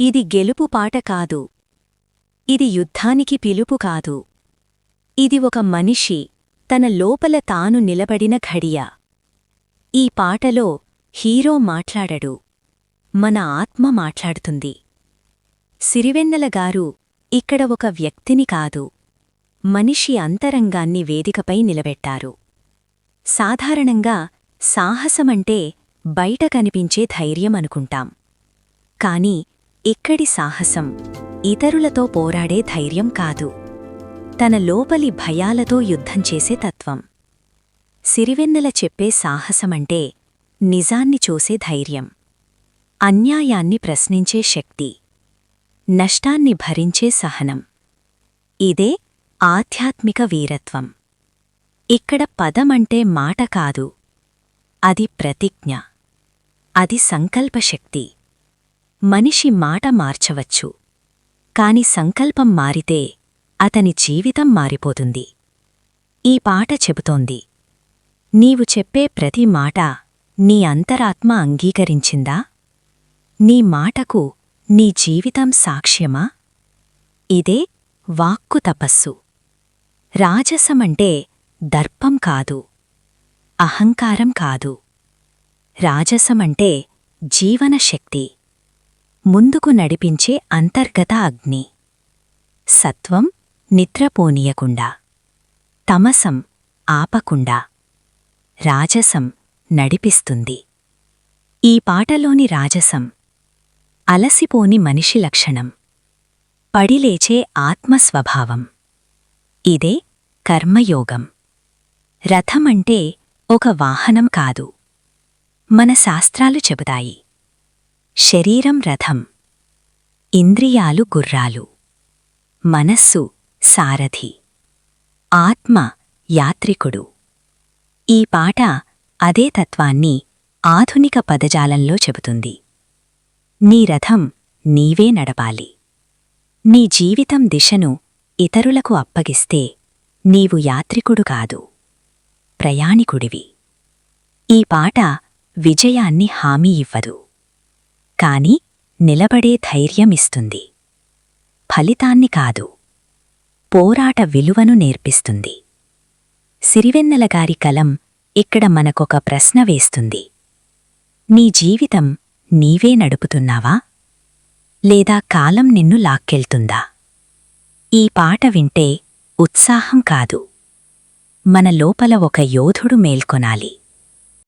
ఇది గెలుపు పాట కాదు. ఇది యుద్ధానికి పిలుపు కాదు. ఇది ఒక మనిషి తన లోపల తాను నిలబడిన ఘడియ. ఈ పాటలో హీరో మాట్లాడడు, మన ఆత్మ మాట్లాడుతుంది. సిరివెన్నెలగారు ఇక్కడ ఒక వ్యక్తిని కాదు, మనిషి అంతరంగాన్ని వేదికపై నిలబెట్టారు. సాధారణంగా సాహసమంటే బయట కనిపించే ధైర్యం అనుకుంటాం. కాని ఇక్కడి సాహసం ఇతరులతో పోరాడే ధైర్యం కాదు, తన లోపలి భయాలతో యుద్ధం చేసే తత్వం. సిరివెన్నెల చెప్పే సాహసమంటే నిజాన్ని చూసే ధైర్యం, అన్యాయాన్ని ప్రశ్నించే శక్తి, నష్టాన్ని భరించే సహనం. ఇదే ఆధ్యాత్మిక వీరత్వం. ఇక్కడ పదమంటే మాట కాదు, అది ప్రతిజ్ఞ, అది సంకల్పశక్తి. మనిషి మాట మార్చవచ్చు, కాని సంకల్పం మారితే అతని జీవితం మారిపోతుంది. ఈ పాట చెబుతోంది, నీవు చెప్పే ప్రతి మాట నీ అంతరాత్మ అంగీకరించిందా? నీ మాటకు నీ జీవితం సాక్ష్యమా? ఇదే వాక్కు తపస్సు. రాజసమంటే దర్పం కాదు, అహంకారం కాదు. రాజసమంటే జీవనశక్తి, ముందుకు నడిపించే అంతర్గత అగ్ని. సత్వం నిద్రపోనీయకుండా, తమసం ఆపకుండా, రాజసం నడిపిస్తుంది. ఈ పాటలోని రాజసం అలసిపోని మనిషి లక్షణం, పడిలేచే ఆత్మస్వభావం. ఇదే కర్మయోగం. రథమంటే ఒక వాహనం కాదు, మన శాస్త్రాలు చెబుతాయి. శరీరం రథం, ఇంద్రియాలు గుర్రాలు, మనస్సు సారథి, ఆత్మ యాత్రికుడు. ఈ పాట అదే తత్వాన్ని ఆధునిక పదజాలంలో చెబుతుంది. నీ రథం నీవే నడపాలి. నీ జీవితం దిశను ఇతరులకు అప్పగిస్తే నీవు యాత్రికుడు కాదు, ప్రయాణికుడివి. ఈ పాట విజయాన్ని హామీ ఇవ్వదు, కాని నిలబడే ధైర్యమిస్తుంది. ఫలితాన్ని కాదు, పోరాట విలువను నేర్పిస్తుంది. సిరివెన్నెలగారి కలం ఇక్కడ మనకొక ప్రశ్న వేస్తుంది. నీ జీవితం నీవే నడుపుతున్నావా, లేదా కాలం నిన్ను లాక్కెళ్తుందా? ఈ పాట వింటే ఉత్సాహం కాదు, మన లోపల ఒక యోధుడు మేల్కొనాలి.